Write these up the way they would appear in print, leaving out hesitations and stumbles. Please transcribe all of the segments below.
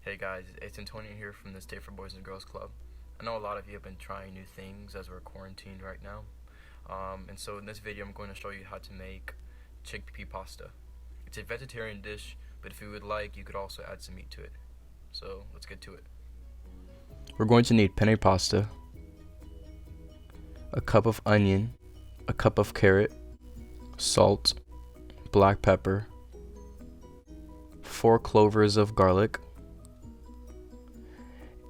Hey guys, it's Antonio here from the State for Boys and Girls Club. I know a lot of you have been trying new things as we're quarantined right now. And so in this video I'm going to show you how to make chickpea pasta. It's a vegetarian dish, but if you would like, you could also add some meat to it. So let's get to it. We're going to need penne pasta, a cup of onion, a cup of carrot, salt, black pepper, 4 clovers of garlic,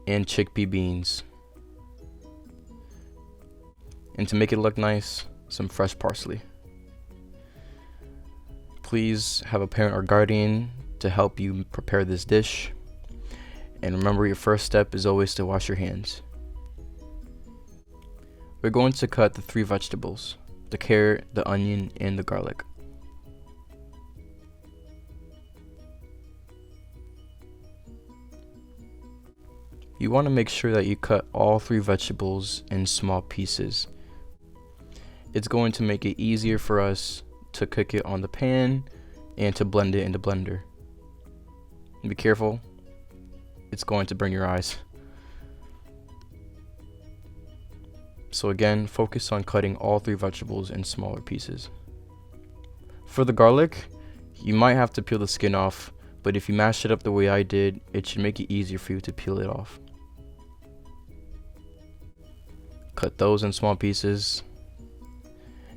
and chickpea beans. And to make it look nice, some fresh parsley. Please have a parent or guardian to help you prepare this dish. And remember, your first step is always to wash your hands. We're going to cut the 3 vegetables, the carrot, the onion, and the garlic. You want to make sure that you cut all 3 vegetables in small pieces. It's going to make it easier for us to cook it on the pan and to blend it in the blender. Be careful, it's going to burn your eyes. So again, focus on cutting all 3 vegetables in smaller pieces. For the garlic, you might have to peel the skin off, but if you mash it up the way I did, it should make it easier for you to peel it off. Cut those in small pieces,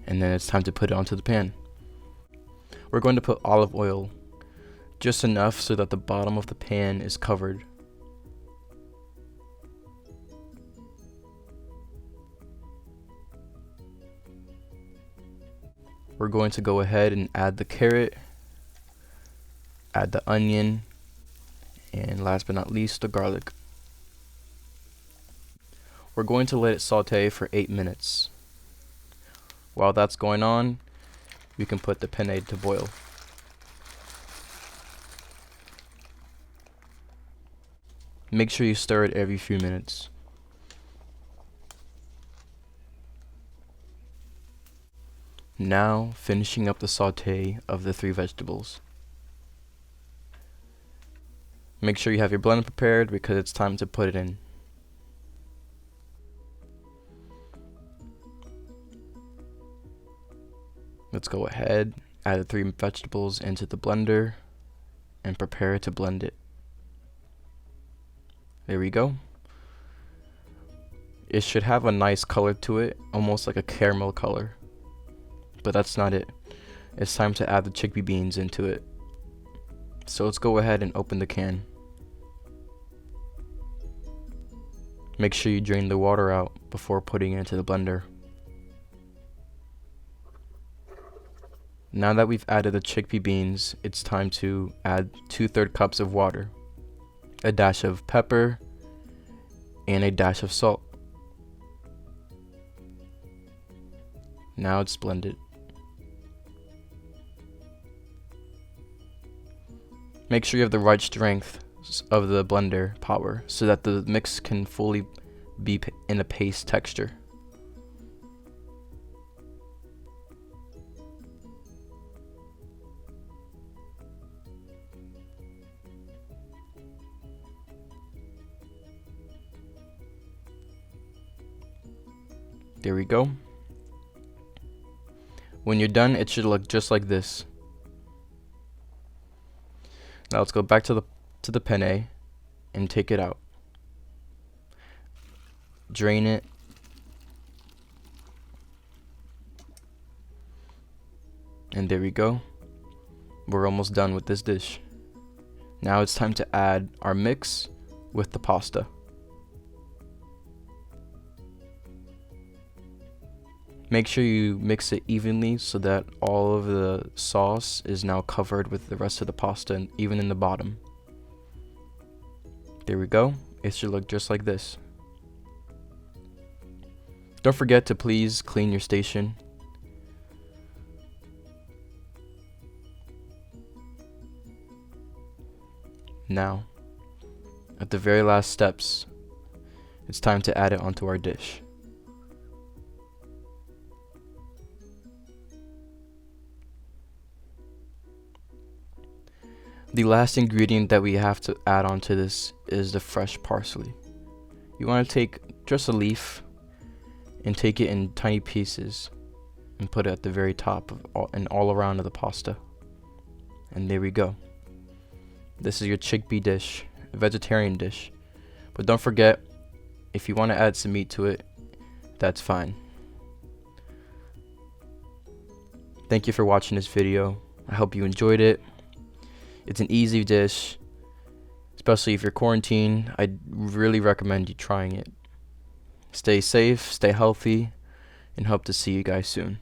and then it's time to put it onto the pan. We're going to put olive oil, just enough so that the bottom of the pan is covered. We're going to go ahead and add the carrot, add the onion, and last but not least, the garlic. We're going to let it saute for 8 minutes. While that's going on, we can put the penne to boil. Make sure you stir it every few minutes. Now, finishing up the saute of the 3 vegetables. Make sure you have your blender prepared because it's time to put it in. Let's go ahead, add the 3 vegetables into the blender, and prepare to blend it. There we go. It should have a nice color to it, almost like a caramel color. But that's not it. It's time to add the chickpea beans into it. So let's go ahead and open the can. Make sure you drain the water out before putting it into the blender. Now that we've added the chickpea beans, it's time to add 2/3 cups of water, a dash of pepper, and a dash of salt. Now it's blended. Make sure you have the right strength of the blender power so that the mix can fully be in a paste texture. There we go. When you're done, it should look just like this. Now let's go back to the penne and take it out. Drain it. And there we go. We're almost done with this dish. Now it's time to add our mix with the pasta. Make sure you mix it evenly so that all of the sauce is now covered with the rest of the pasta, and even in the bottom. There we go. It should look just like this. Don't forget to please clean your station. Now, at the very last steps, it's time to add it onto our dish. The last ingredient that we have to add onto this is the fresh parsley. You want to take just a leaf and take it in tiny pieces and put it at the very top of all around of the pasta. And there we go. This is your chickpea dish, a vegetarian dish. But don't forget, if you want to add some meat to it, that's fine. Thank you for watching this video. I hope you enjoyed it. It's an easy dish, especially if you're quarantined. I really recommend you trying it. Stay safe, stay healthy, and hope to see you guys soon.